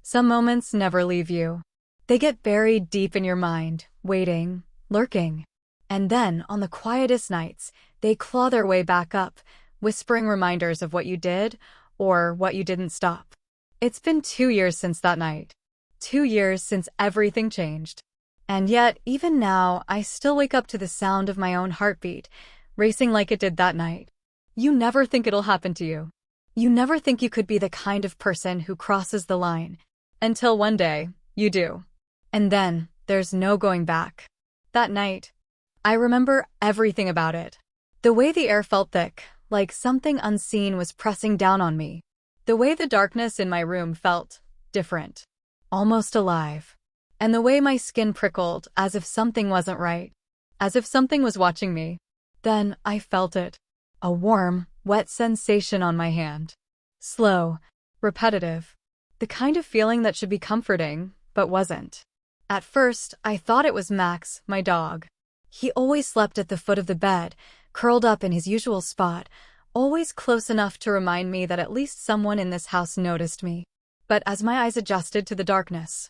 Some moments never leave you. They get buried deep in your mind, waiting, lurking. And then, on the quietest nights, they claw their way back up, whispering reminders of what you did or what you didn't stop. It's been 2 years since that night. 2 years since everything changed. And yet, even now, I still wake up to the sound of my own heartbeat, racing like it did that night. You never think it'll happen to you. You never think you could be the kind of person who crosses the line. Until one day, you do. And then, there's no going back. That night, I remember everything about it. The way the air felt thick, like something unseen was pressing down on me. The way the darkness in my room felt different, almost alive. And the way my skin prickled as if something wasn't right, as if something was watching me. Then I felt it. A warm, wet sensation on my hand. Slow, repetitive. The kind of feeling that should be comforting, but wasn't. At first, I thought it was Max, my dog. He always slept at the foot of the bed, curled up in his usual spot, always close enough to remind me that at least someone in this house noticed me. But as my eyes adjusted to the darkness,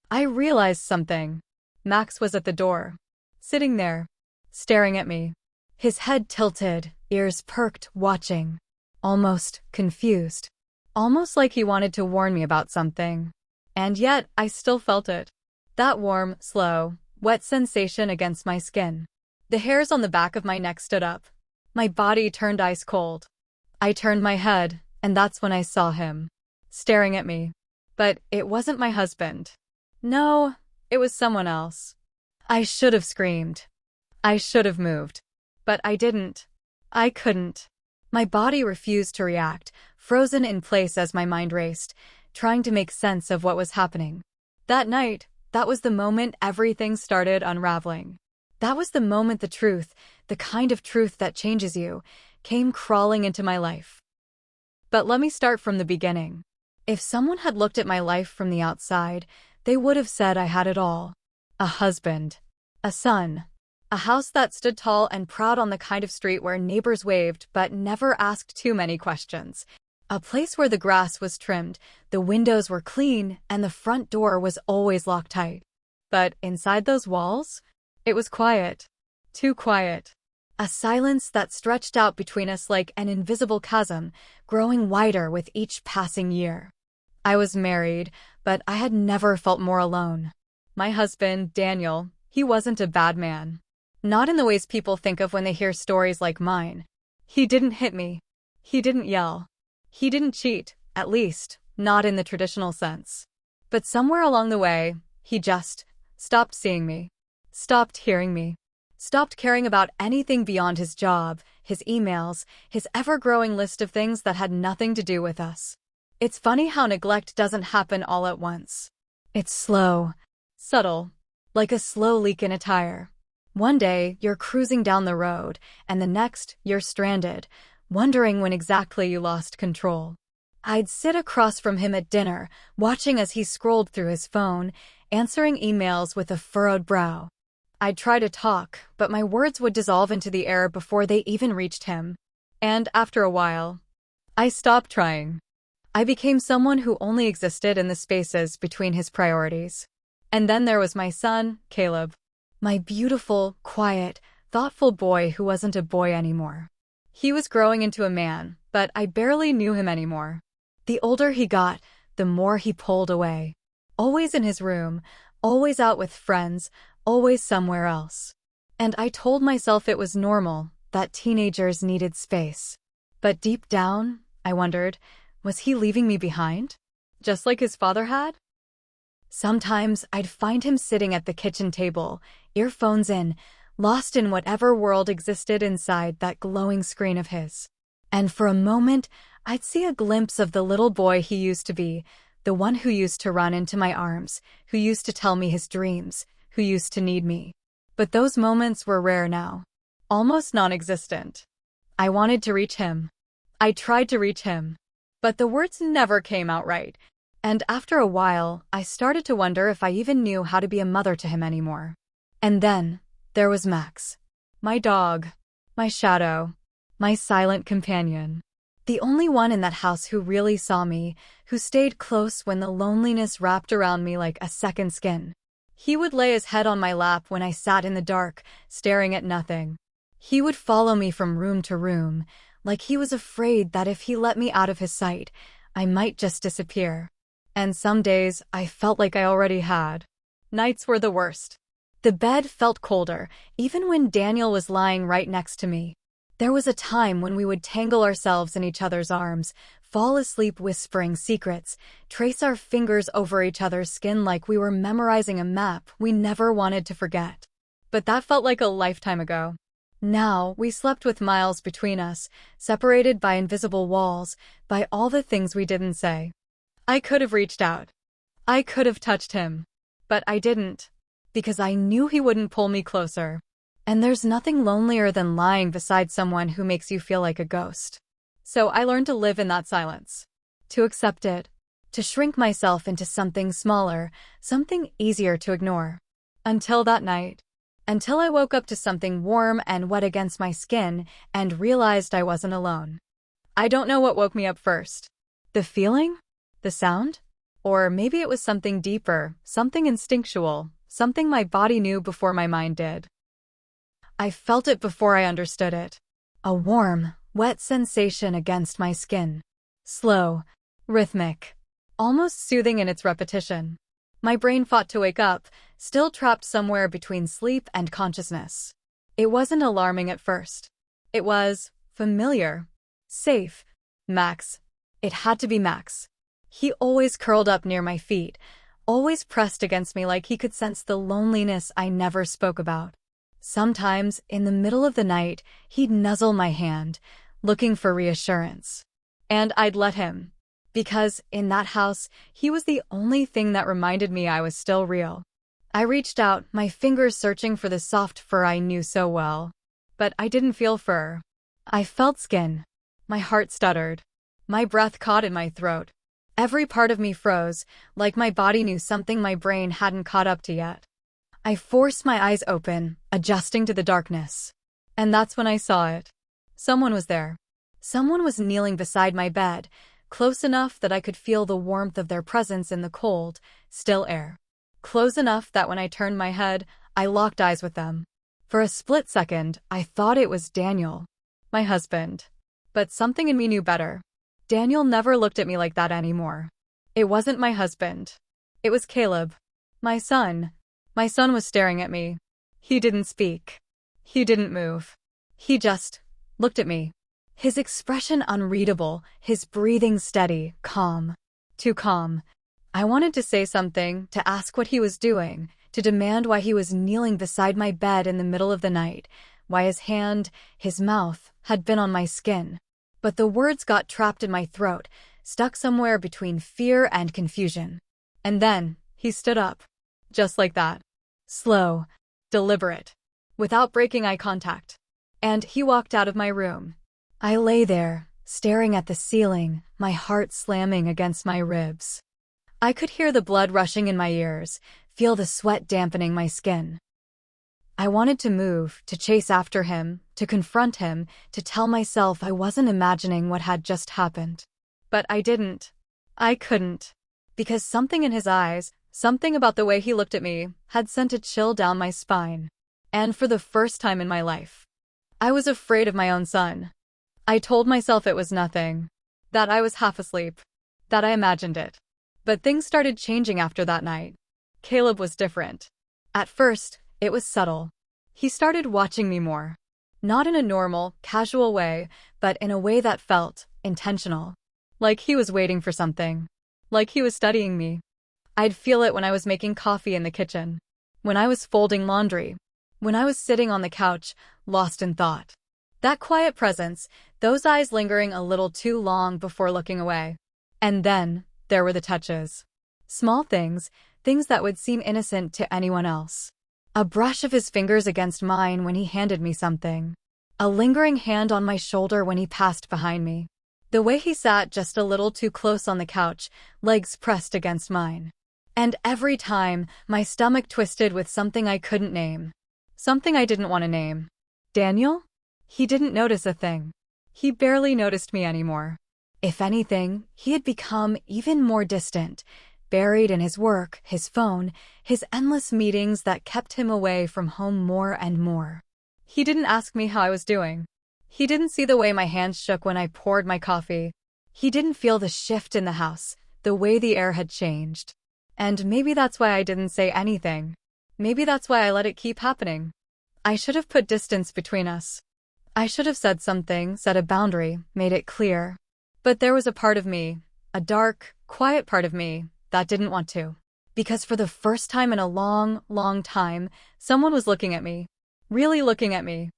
I realized something. Max was at the door, sitting there, staring at me. His head tilted, ears perked, watching. Almost confused. Almost like he wanted to warn me about something. And yet, I still felt it. That warm, slow, wet sensation against my skin. The hairs on the back of my neck stood up. My body turned ice cold. I turned my head, and that's when I saw him, staring at me. But it wasn't my husband. No, it was someone else. I should have screamed. I should have moved. But I didn't. I couldn't. My body refused to react, frozen in place as my mind raced, trying to make sense of what was happening. That night, that was the moment everything started unraveling. That was the moment the truth, the kind of truth that changes you, came crawling into my life. But let me start from the beginning. If someone had looked at my life from the outside, they would have said I had it all. A husband. A son. A house that stood tall and proud on the kind of street where neighbors waved but never asked too many questions. A place where the grass was trimmed, the windows were clean, and the front door was always locked tight. But inside those walls, it was quiet. Too quiet. A silence that stretched out between us like an invisible chasm, growing wider with each passing year. I was married, but I had never felt more alone. My husband, Daniel, he wasn't a bad man. Not in the ways people think of when they hear stories like mine. He didn't hit me. He didn't yell. He didn't cheat, at least, not in the traditional sense. But somewhere along the way, he just stopped seeing me. Stopped hearing me. Stopped caring about anything beyond his job, his emails, his ever-growing list of things that had nothing to do with us. It's funny how neglect doesn't happen all at once. It's slow, subtle, like a slow leak in a tire. One day, you're cruising down the road, and the next, you're stranded, wondering when exactly you lost control. I'd sit across from him at dinner, watching as he scrolled through his phone, answering emails with a furrowed brow. I'd try to talk, but my words would dissolve into the air before they even reached him. And after a while, I stopped trying. I became someone who only existed in the spaces between his priorities. And then there was my son, Caleb. My beautiful, quiet, thoughtful boy who wasn't a boy anymore. He was growing into a man, but I barely knew him anymore. The older he got, the more he pulled away. Always in his room, always out with friends, always somewhere else. And I told myself it was normal, that teenagers needed space. But deep down, I wondered, was he leaving me behind? Just like his father had? Sometimes I'd find him sitting at the kitchen table, earphones in, lost in whatever world existed inside that glowing screen of his. And for a moment, I'd see a glimpse of the little boy he used to be, the one who used to run into my arms, who used to tell me his dreams, who used to need me. But those moments were rare now, almost non-existent. I wanted to reach him. I tried to reach him. But the words never came out right. And after a while, I started to wonder if I even knew how to be a mother to him anymore. And then, there was Max. My dog. My shadow. My silent companion. The only one in that house who really saw me, who stayed close when the loneliness wrapped around me like a second skin. He would lay his head on my lap when I sat in the dark, staring at nothing. He would follow me from room to room, like he was afraid that if he let me out of his sight, I might just disappear. And some days, I felt like I already had. Nights were the worst. The bed felt colder, even when Daniel was lying right next to me. There was a time when we would tangle ourselves in each other's arms, fall asleep whispering secrets, trace our fingers over each other's skin like we were memorizing a map we never wanted to forget. But that felt like a lifetime ago. Now, we slept with miles between us, separated by invisible walls, by all the things we didn't say. I could have reached out. I could have touched him. But I didn't. Because I knew he wouldn't pull me closer. And there's nothing lonelier than lying beside someone who makes you feel like a ghost. So I learned to live in that silence. To accept it. To shrink myself into something smaller, something easier to ignore. Until that night. Until I woke up to something warm and wet against my skin and realized I wasn't alone. I don't know what woke me up first. The feeling? The sound? Or maybe it was something deeper, something instinctual, something my body knew before my mind did. I felt it before I understood it. A warm, wet sensation against my skin. Slow, rhythmic, almost soothing in its repetition. My brain fought to wake up, still trapped somewhere between sleep and consciousness. It wasn't alarming at first. It was familiar, safe. Max. It had to be Max. He always curled up near my feet, always pressed against me like he could sense the loneliness I never spoke about. Sometimes, in the middle of the night, he'd nuzzle my hand, looking for reassurance. And I'd let him. Because, in that house, he was the only thing that reminded me I was still real. I reached out, my fingers searching for the soft fur I knew so well. But I didn't feel fur. I felt skin. My heart stuttered. My breath caught in my throat. Every part of me froze, like my body knew something my brain hadn't caught up to yet. I forced my eyes open, adjusting to the darkness. And that's when I saw it. Someone was there. Someone was kneeling beside my bed, close enough that I could feel the warmth of their presence in the cold, still air. Close enough that when I turned my head, I locked eyes with them. For a split second, I thought it was Daniel, my husband. But something in me knew better. Daniel never looked at me like that anymore. It wasn't my husband. It was Caleb, my son. My son was staring at me. He didn't speak. He didn't move. He just looked at me. His expression unreadable, his breathing steady, calm. Too calm. I wanted to say something, to ask what he was doing, to demand why he was kneeling beside my bed in the middle of the night, why his hand, his mouth, had been on my skin. But the words got trapped in my throat, stuck somewhere between fear and confusion. And then, he stood up. Just like that. Slow, deliberate, without breaking eye contact. And he walked out of my room. I lay there, staring at the ceiling, my heart slamming against my ribs. I could hear the blood rushing in my ears, feel the sweat dampening my skin. I wanted to move, to chase after him, to confront him, to tell myself I wasn't imagining what had just happened. But I didn't. I couldn't. Because something in his eyes, something about the way he looked at me, had sent a chill down my spine. And for the first time in my life, I was afraid of my own son. I told myself it was nothing. That I was half asleep. That I imagined it. But things started changing after that night. Caleb was different. At first, it was subtle. He started watching me more. Not in a normal, casual way, but in a way that felt intentional. Like he was waiting for something. Like he was studying me. I'd feel it when I was making coffee in the kitchen. When I was folding laundry. When I was sitting on the couch, lost in thought. That quiet presence, those eyes lingering a little too long before looking away. And then, there were the touches. Small things, things that would seem innocent to anyone else. A brush of his fingers against mine when he handed me something. A lingering hand on my shoulder when he passed behind me. The way he sat just a little too close on the couch, legs pressed against mine. And every time, my stomach twisted with something I couldn't name. Something I didn't want to name. Daniel? He didn't notice a thing. He barely noticed me anymore. If anything, he had become even more distant, buried in his work, his phone, his endless meetings that kept him away from home more and more. He didn't ask me how I was doing. He didn't see the way my hands shook when I poured my coffee. He didn't feel the shift in the house, the way the air had changed. And maybe that's why I didn't say anything. Maybe that's why I let it keep happening. I should have put distance between us. I should have said something, set a boundary, made it clear. But there was a part of me, a dark, quiet part of me, that didn't want to. Because for the first time in a long, long time, someone was looking at me. Really looking at me.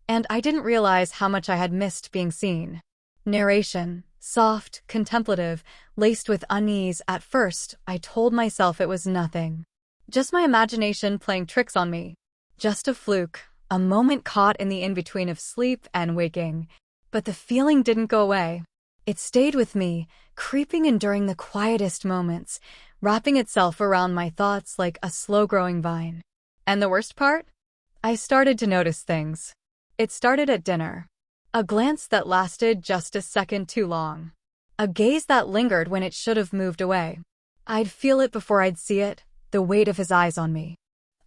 And I didn't realize how much I had missed being seen. Narration, soft, contemplative, laced with unease. At first, I told myself it was nothing. Just my imagination playing tricks on me. Just a fluke, a moment caught in the in-between of sleep and waking. But the feeling didn't go away. It stayed with me, creeping in during the quietest moments, wrapping itself around my thoughts like a slow-growing vine. And the worst part? I started to notice things. It started at dinner. A glance that lasted just a second too long. A gaze that lingered when it should have moved away. I'd feel it before I'd see it, the weight of his eyes on me.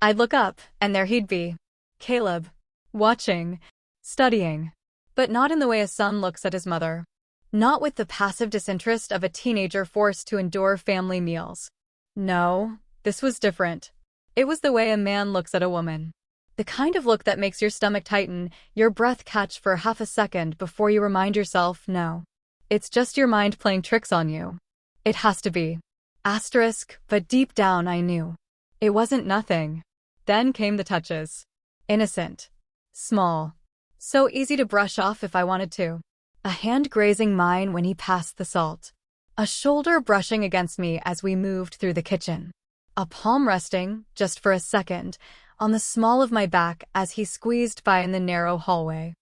I'd look up, and there he'd be. Caleb. Watching. Studying. But not in the way a son looks at his mother. Not with the passive disinterest of a teenager forced to endure family meals. No, this was different. It was the way a man looks at a woman. The kind of look that makes your stomach tighten, your breath catch for half a second before you remind yourself, no. It's just your mind playing tricks on you. It has to be. Asterisk, but deep down I knew. It wasn't nothing. Then came the touches. Innocent. Small. So easy to brush off if I wanted to. A hand grazing mine when he passed the salt. A shoulder brushing against me as we moved through the kitchen. A palm resting, just for a second, on the small of my back as he squeezed by in the narrow hallway.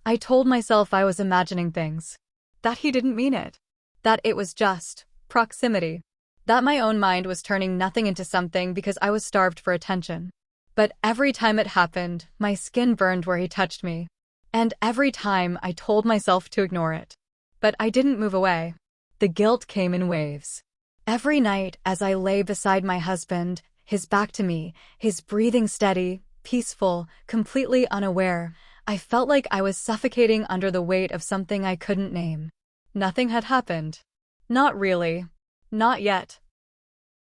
I told myself I was imagining things. That he didn't mean it. That it was just proximity. That my own mind was turning nothing into something because I was starved for attention. But every time it happened, my skin burned where he touched me. And every time I told myself to ignore it. But I didn't move away. The guilt came in waves. Every night as I lay beside my husband, his back to me, his breathing steady, peaceful, completely unaware, I felt like I was suffocating under the weight of something I couldn't name. Nothing had happened. Not really. Not yet.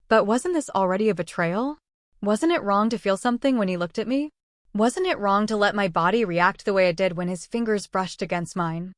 But wasn't this already a betrayal? Wasn't it wrong to feel something when he looked at me? Wasn't it wrong to let my body react the way it did when his fingers brushed against mine?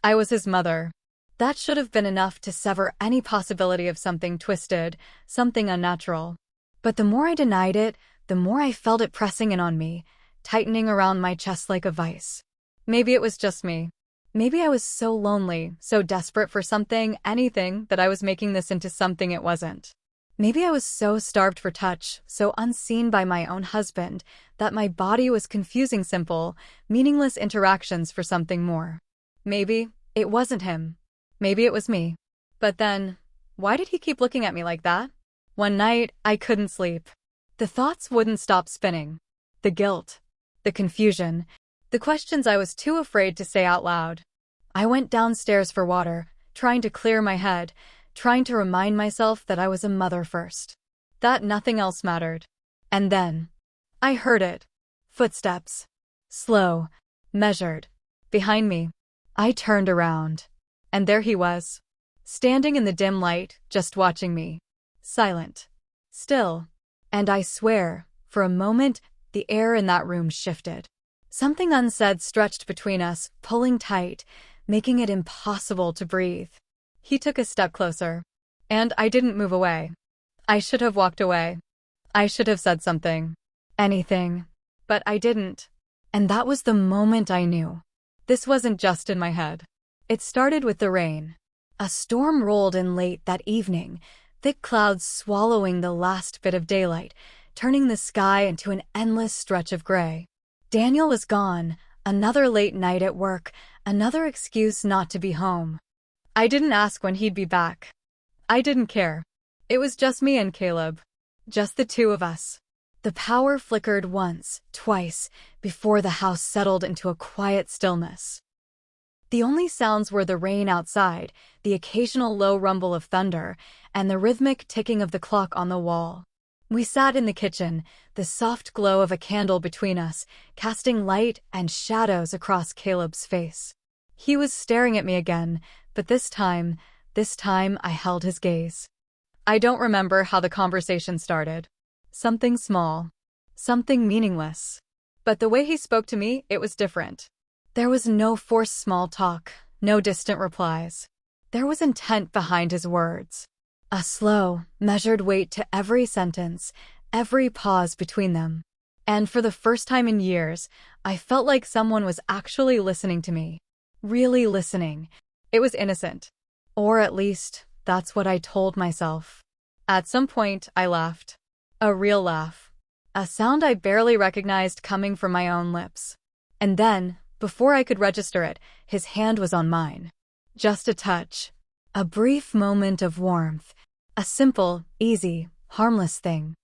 I was his mother. That should have been enough to sever any possibility of something twisted, something unnatural. But the more I denied it, the more I felt it pressing in on me, tightening around my chest like a vice. Maybe it was just me. Maybe I was so lonely, so desperate for something, anything, that I was making this into something it wasn't. Maybe I was so starved for touch, so unseen by my own husband, that my body was confusing simple, meaningless interactions for something more. Maybe it wasn't him. Maybe it was me. But then, why did he keep looking at me like that? One night, I couldn't sleep. The thoughts wouldn't stop spinning. The guilt. The confusion. The questions I was too afraid to say out loud. I went downstairs for water, trying to clear my head, trying to remind myself that I was a mother first. That nothing else mattered. And then, I heard it. Footsteps. Slow. Measured. Behind me. I turned around. And there he was. Standing in the dim light, just watching me. Silent. Still. And I swear, for a moment, the air in that room shifted. Something unsaid stretched between us, pulling tight, making it impossible to breathe. He took a step closer. And I didn't move away. I should have walked away. I should have said something. Anything. But I didn't. And that was the moment I knew. This wasn't just in my head. It started with the rain. A storm rolled in late that evening, thick clouds swallowing the last bit of daylight, turning the sky into an endless stretch of gray. Daniel was gone, another late night at work, another excuse not to be home. I didn't ask when he'd be back. I didn't care. It was just me and Caleb. Just the two of us. The power flickered once, twice, before the house settled into a quiet stillness. The only sounds were the rain outside, the occasional low rumble of thunder, and the rhythmic ticking of the clock on the wall. We sat in the kitchen, the soft glow of a candle between us, casting light and shadows across Caleb's face. He was staring at me again, but this time I held his gaze. I don't remember how the conversation started. Something small. Something meaningless. But the way he spoke to me, it was different. There was no forced small talk, no distant replies. There was intent behind his words. A slow, measured weight to every sentence, every pause between them. And for the first time in years, I felt like someone was actually listening to me. Really listening. It was innocent. Or at least, that's what I told myself. At some point, I laughed. A real laugh. A sound I barely recognized coming from my own lips. And then, before I could register it, his hand was on mine. Just a touch. A brief moment of warmth. A simple, easy, harmless thing.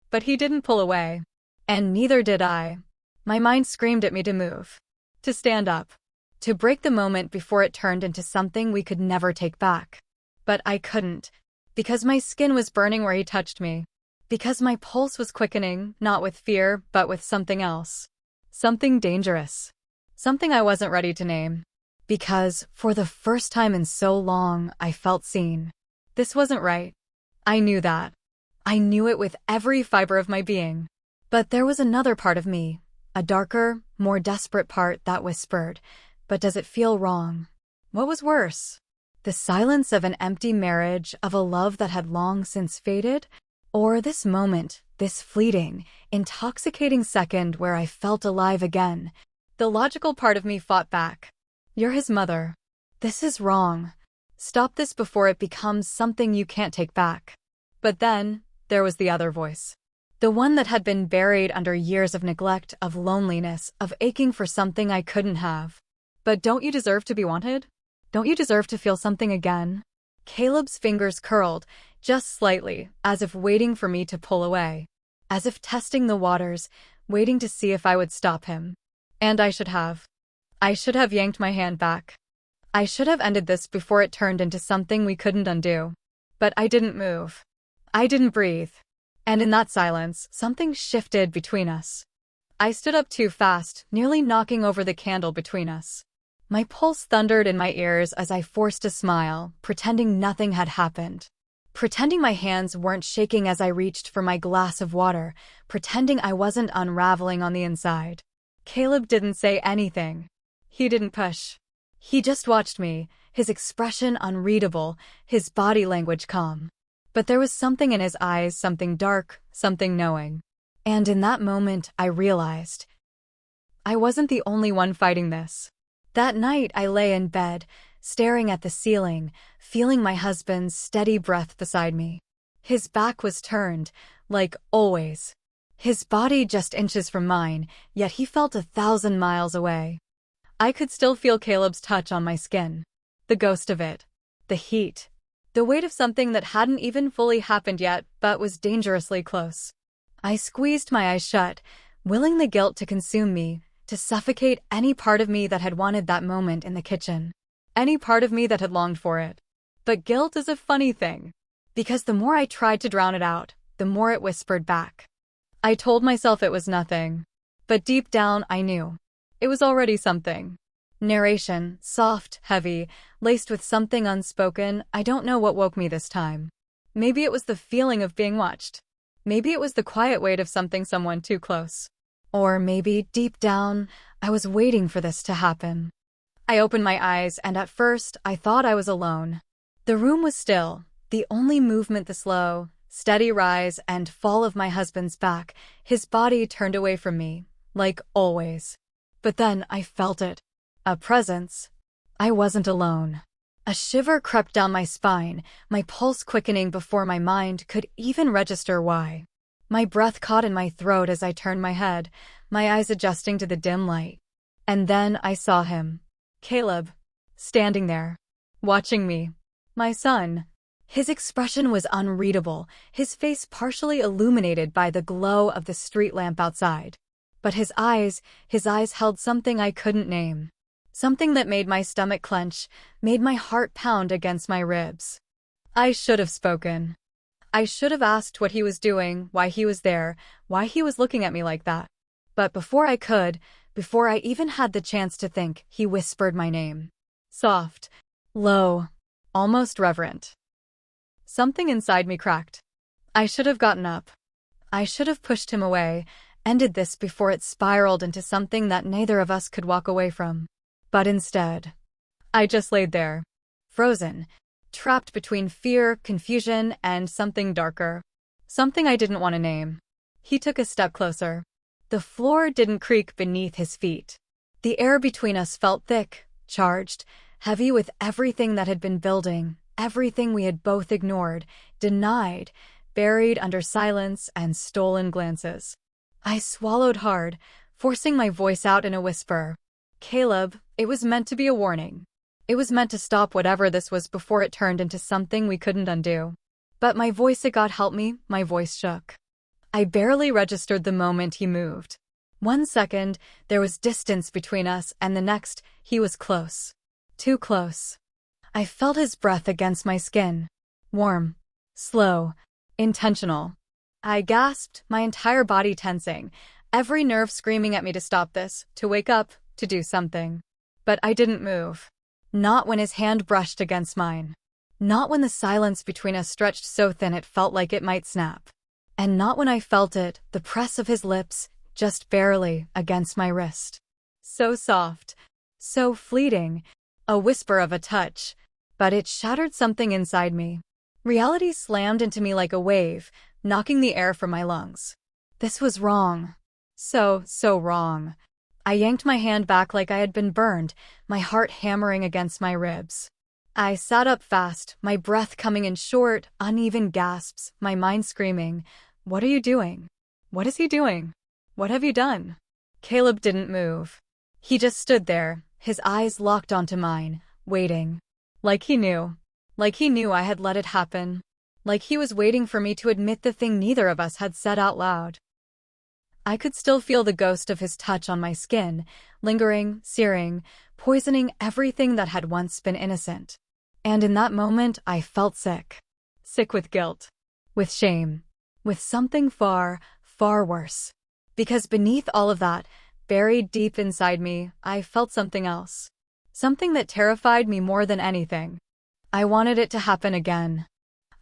But he didn't pull away. And neither did I. My mind screamed at me to move. To stand up. To break the moment before it turned into something we could never take back. But I couldn't. Because my skin was burning where he touched me. Because my pulse was quickening, not with fear, but with something else. Something dangerous. Something I wasn't ready to name. Because, for the first time in so long, I felt seen. This wasn't right. I knew that. I knew it with every fiber of my being. But there was another part of me, a darker, more desperate part that whispered, "But does it feel wrong?" What was worse? The silence of an empty marriage, of a love that had long since faded? Or this moment, this fleeting, intoxicating second where I felt alive again? The logical part of me fought back. You're his mother. This is wrong. Stop this before it becomes something you can't take back. But then, there was the other voice. The one that had been buried under years of neglect, of loneliness, of aching for something I couldn't have. But don't you deserve to be wanted? Don't you deserve to feel something again? Caleb's fingers curled, just slightly, as if waiting for me to pull away. As if testing the waters, waiting to see if I would stop him. And I should have. I should have yanked my hand back. I should have ended this before it turned into something we couldn't undo. But I didn't move. I didn't breathe. And in that silence, something shifted between us. I stood up too fast, nearly knocking over the candle between us. My pulse thundered in my ears as I forced a smile, pretending nothing had happened. Pretending my hands weren't shaking as I reached for my glass of water, pretending I wasn't unraveling on the inside. Caleb didn't say anything. He didn't push. He just watched me, his expression unreadable, his body language calm. But there was something in his eyes, something dark, something knowing. And in that moment, I realized I wasn't the only one fighting this. That night, I lay in bed, staring at the ceiling, feeling my husband's steady breath beside me. His back was turned, like always. His body just inches from mine, yet he felt 1,000 miles away. I could still feel Caleb's touch on my skin. The ghost of it. The heat. The weight of something that hadn't even fully happened yet, but was dangerously close. I squeezed my eyes shut, willing the guilt to consume me, to suffocate any part of me that had wanted that moment in the kitchen. Any part of me that had longed for it. But guilt is a funny thing. Because the more I tried to drown it out, the more it whispered back. I told myself it was nothing. But deep down, I knew. It was already something. Narration, soft, heavy, laced with something unspoken. I don't know what woke me this time. Maybe it was the feeling of being watched. Maybe it was the quiet weight of someone too close. Or maybe, deep down, I was waiting for this to happen. I opened my eyes, and at first, I thought I was alone. The room was still, the only movement the slow, steady rise and fall of my husband's back, his body turned away from me, like always. But then I felt it. A presence. I wasn't alone. A shiver crept down my spine, my pulse quickening before my mind could even register why. My breath caught in my throat as I turned my head, my eyes adjusting to the dim light. And then I saw him. Caleb. Standing there. Watching me. My son. His expression was unreadable, his face partially illuminated by the glow of the street lamp outside. But his eyes held something I couldn't name. Something that made my stomach clench, made my heart pound against my ribs. I should have spoken. I should have asked what he was doing, why he was there, why he was looking at me like that. But before I could, before I even had the chance to think, he whispered my name. Soft, low, almost reverent. Something inside me cracked. I should have gotten up. I should have pushed him away, ended this before it spiraled into something that neither of us could walk away from. But instead, I just laid there, frozen, trapped between fear, confusion, and something darker. Something I didn't want to name. He took a step closer. The floor didn't creak beneath his feet. The air between us felt thick, charged, heavy with everything that had been building, everything we had both ignored, denied, buried under silence and stolen glances. I swallowed hard, forcing my voice out in a whisper. Caleb, it was meant to be a warning. It was meant to stop whatever this was before it turned into something we couldn't undo. But my voice, God help me, my voice shook. I barely registered the moment he moved. 1 second, there was distance between us, and the next, he was close. Too close. I felt his breath against my skin. Warm, slow, intentional. I gasped, my entire body tensing, every nerve screaming at me to stop this, to wake up, to do something. But I didn't move. Not when his hand brushed against mine. Not when the silence between us stretched so thin it felt like it might snap. And not when I felt it, the press of his lips, just barely, against my wrist. So soft, so fleeting, a whisper of a touch, but it shattered something inside me. Reality slammed into me like a wave, knocking the air from my lungs. This was wrong. So wrong. I yanked my hand back like I had been burned, my heart hammering against my ribs. I sat up fast, my breath coming in short, uneven gasps, my mind screaming, "What are you doing? What is he doing? What have you done?" Caleb didn't move. He just stood there, his eyes locked onto mine, waiting. Like he knew. Like he knew I had let it happen. Like he was waiting for me to admit the thing neither of us had said out loud. I could still feel the ghost of his touch on my skin, lingering, searing, poisoning everything that had once been innocent. And in that moment, I felt sick. Sick with guilt. With shame. With something far, far worse. Because beneath all of that, buried deep inside me, I felt something else. Something that terrified me more than anything. I wanted it to happen again.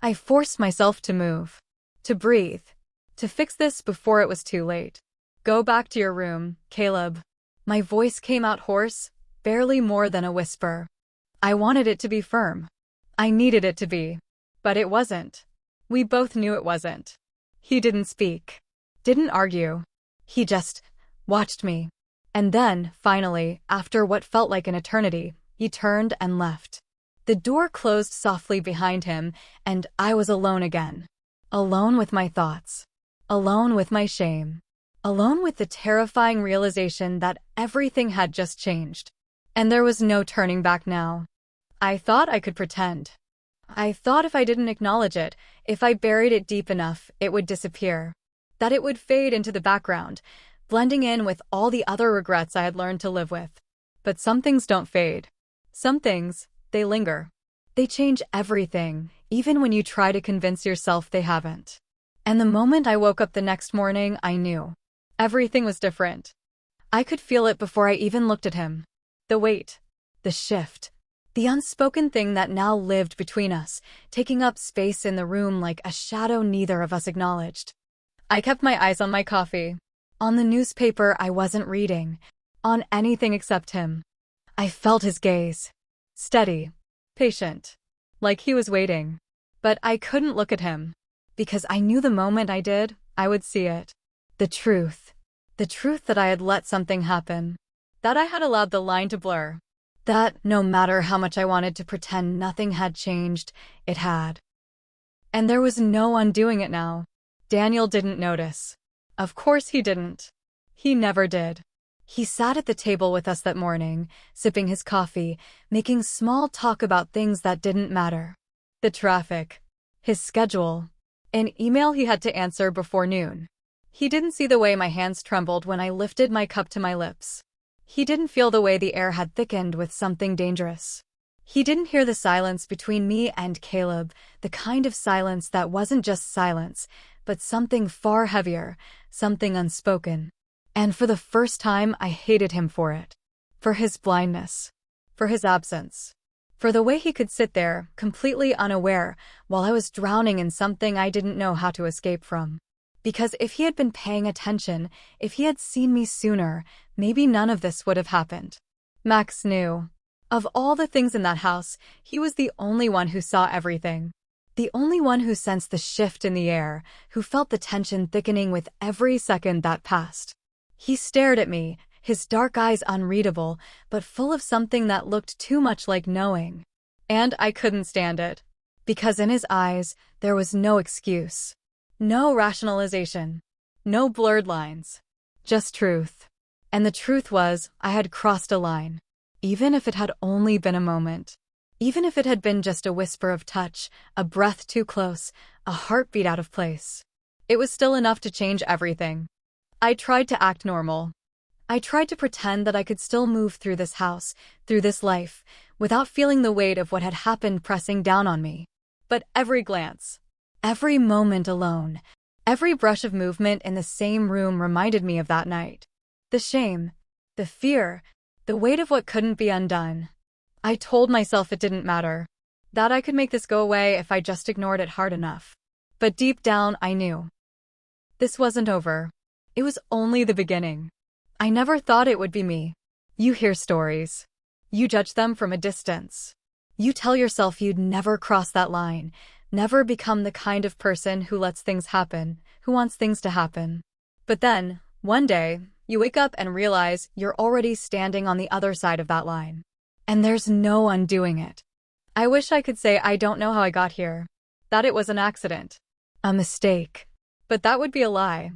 I forced myself to move. To breathe. To fix this before it was too late. Go back to your room, Caleb. My voice came out hoarse, barely more than a whisper. I wanted it to be firm. I needed it to be. But it wasn't. We both knew it wasn't. He didn't speak. Didn't argue. He just watched me. And then, finally, after what felt like an eternity, he turned and left. The door closed softly behind him, and I was alone again. Alone with my thoughts. Alone with my shame. Alone with the terrifying realization that everything had just changed. And there was no turning back now. I thought I could pretend. I thought if I didn't acknowledge it, if I buried it deep enough, it would disappear. That it would fade into the background, blending in with all the other regrets I had learned to live with. But some things don't fade. Some things, they linger. They change everything, even when you try to convince yourself they haven't. And the moment I woke up the next morning, I knew. Everything was different. I could feel it before I even looked at him. The weight. The shift. The unspoken thing that now lived between us, taking up space in the room like a shadow neither of us acknowledged. I kept my eyes on my coffee. On the newspaper I wasn't reading. On anything except him. I felt his gaze. Steady. Patient. Like he was waiting. But I couldn't look at him. Because I knew the moment I did, I would see it. The truth. The truth that I had let something happen. That I had allowed the line to blur. That, no matter how much I wanted to pretend nothing had changed, it had. And there was no undoing it now. Daniel didn't notice. Of course he didn't. He never did. He sat at the table with us that morning, sipping his coffee, making small talk about things that didn't matter. The traffic. His schedule. An email he had to answer before noon. He didn't see the way my hands trembled when I lifted my cup to my lips. He didn't feel the way the air had thickened with something dangerous. He didn't hear the silence between me and Caleb, the kind of silence that wasn't just silence, but something far heavier, something unspoken. And for the first time, I hated him for it. For his blindness. For his absence. For the way he could sit there, completely unaware, while I was drowning in something I didn't know how to escape from. Because if he had been paying attention, if he had seen me sooner, maybe none of this would have happened. Max knew. Of all the things in that house, he was the only one who saw everything. The only one who sensed the shift in the air, who felt the tension thickening with every second that passed. He stared at me, his dark eyes unreadable, but full of something that looked too much like knowing. And I couldn't stand it. Because in his eyes, there was no excuse. No rationalization. No blurred lines. Just truth. And the truth was, I had crossed a line. Even if it had only been a moment. Even if it had been just a whisper of touch, a breath too close, a heartbeat out of place. It was still enough to change everything. I tried to act normal. I tried to pretend that I could still move through this house, through this life, without feeling the weight of what had happened pressing down on me. But every glance, every moment alone, every brush of movement in the same room reminded me of that night. The shame, the fear, the weight of what couldn't be undone. I told myself it didn't matter, that I could make this go away if I just ignored it hard enough. But deep down, I knew. This wasn't over. It was only the beginning. I never thought it would be me. You hear stories. You judge them from a distance. You tell yourself you'd never cross that line, never become the kind of person who lets things happen, who wants things to happen. But then, one day, you wake up and realize you're already standing on the other side of that line. And there's no undoing it. I wish I could say I don't know how I got here, that it was an accident, a mistake. But that would be a lie.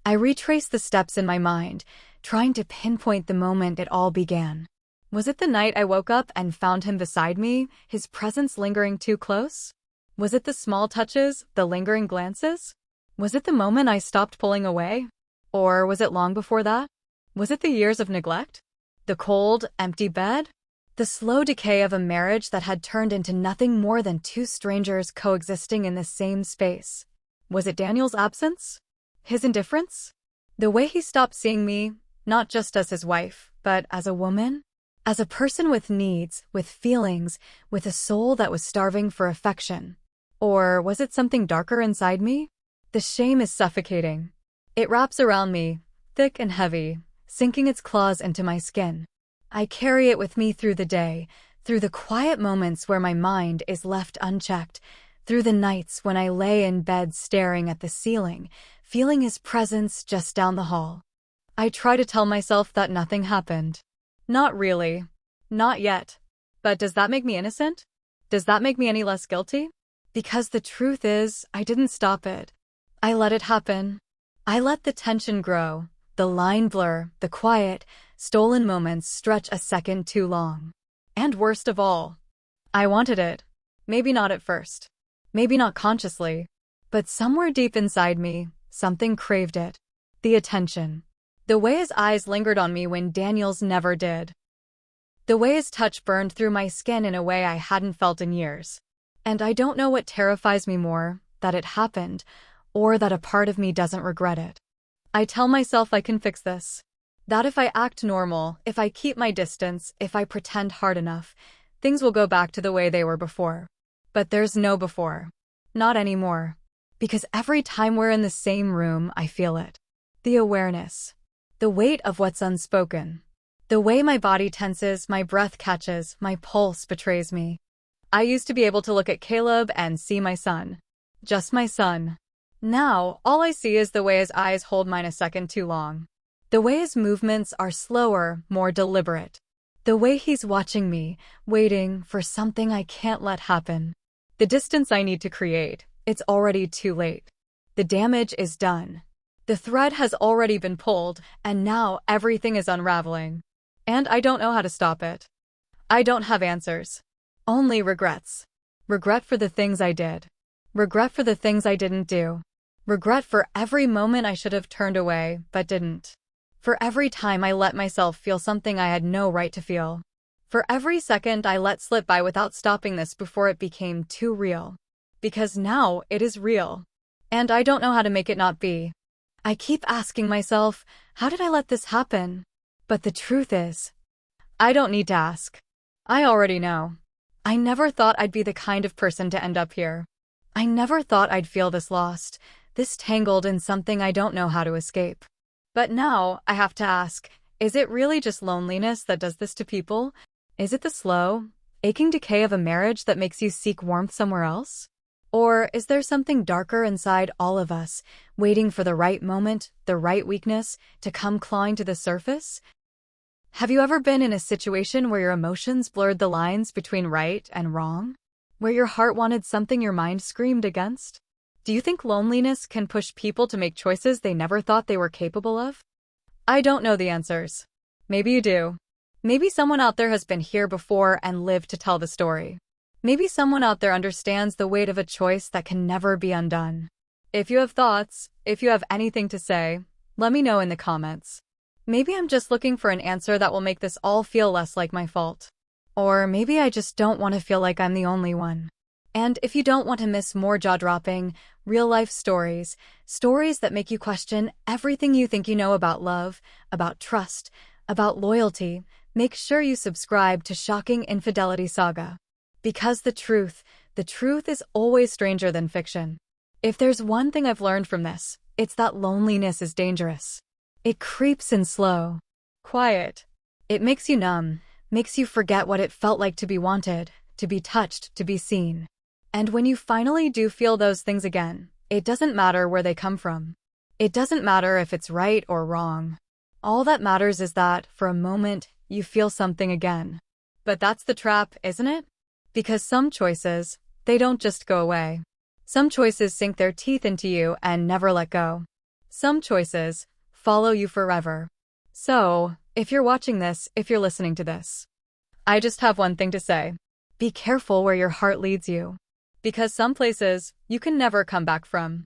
I retraced the steps in my mind, trying to pinpoint the moment it all began. Was it the night I woke up and found him beside me, his presence lingering too close? Was it the small touches, the lingering glances? Was it the moment I stopped pulling away? Or was it long before that? Was it the years of neglect? The cold, empty bed? The slow decay of a marriage that had turned into nothing more than two strangers coexisting in the same space? Was it Daniel's absence? His indifference? The way he stopped seeing me, not just as his wife, but as a woman? As a person with needs, with feelings, with a soul that was starving for affection? Or was it something darker inside me? The shame is suffocating. It wraps around me, thick and heavy, sinking its claws into my skin. I carry it with me through the day, through the quiet moments where my mind is left unchecked, through the nights when I lay in bed staring at the ceiling, feeling his presence just down the hall. I try to tell myself that nothing happened. Not really. Not yet. But does that make me innocent? Does that make me any less guilty? Because the truth is, I didn't stop it. I let it happen. I let the tension grow, the line blur, the quiet, stolen moments stretch a second too long. And worst of all, I wanted it. Maybe not at first. Maybe not consciously. But somewhere deep inside me, something craved it. The attention. The way his eyes lingered on me when Daniel's never did. The way his touch burned through my skin in a way I hadn't felt in years. And I don't know what terrifies me more, that it happened, or that a part of me doesn't regret it. I tell myself I can fix this. That if I act normal, if I keep my distance, if I pretend hard enough, things will go back to the way they were before. But there's no before. Not anymore. Because every time we're in the same room, I feel it. The awareness. The weight of what's unspoken. The way my body tenses, my breath catches, my pulse betrays me. I used to be able to look at Caleb and see my son. Just my son. Now, all I see is the way his eyes hold mine a second too long. The way his movements are slower, more deliberate. The way he's watching me, waiting for something I can't let happen. The distance I need to create, it's already too late. The damage is done. The thread has already been pulled, and now everything is unraveling. And I don't know how to stop it. I don't have answers. Only regrets. Regret for the things I did. Regret for the things I didn't do. Regret for every moment I should have turned away, but didn't. For every time I let myself feel something I had no right to feel. For every second I let slip by without stopping this before it became too real. Because now it is real. And I don't know how to make it not be. I keep asking myself, how did I let this happen? But the truth is, I don't need to ask. I already know. I never thought I'd be the kind of person to end up here. I never thought I'd feel this lost, this tangled in something I don't know how to escape. But now, I have to ask, is it really just loneliness that does this to people? Is it the slow, aching decay of a marriage that makes you seek warmth somewhere else? Or is there something darker inside all of us, waiting for the right moment, the right weakness, to come clawing to the surface? Have you ever been in a situation where your emotions blurred the lines between right and wrong? Where your heart wanted something your mind screamed against? Do you think loneliness can push people to make choices they never thought they were capable of? I don't know the answers. Maybe you do. Maybe someone out there has been here before and lived to tell the story. Maybe someone out there understands the weight of a choice that can never be undone. If you have thoughts, if you have anything to say, let me know in the comments. Maybe I'm just looking for an answer that will make this all feel less like my fault. Or maybe I just don't want to feel like I'm the only one. And if you don't want to miss more jaw-dropping, real-life stories, stories that make you question everything you think you know about love, about trust, about loyalty, make sure you subscribe to Shocking Infidelity Saga. Because the truth is always stranger than fiction. If there's one thing I've learned from this, it's that loneliness is dangerous. It creeps in slow, quiet. It makes you numb, makes you forget what it felt like to be wanted, to be touched, to be seen. And when you finally do feel those things again, it doesn't matter where they come from. It doesn't matter if it's right or wrong. All that matters is that, for a moment, you feel something again. But that's the trap, isn't it? Because some choices, they don't just go away. Some choices sink their teeth into you and never let go. Some choices follow you forever. So, if you're watching this, if you're listening to this, I just have one thing to say. Be careful where your heart leads you. Because some places, you can never come back from.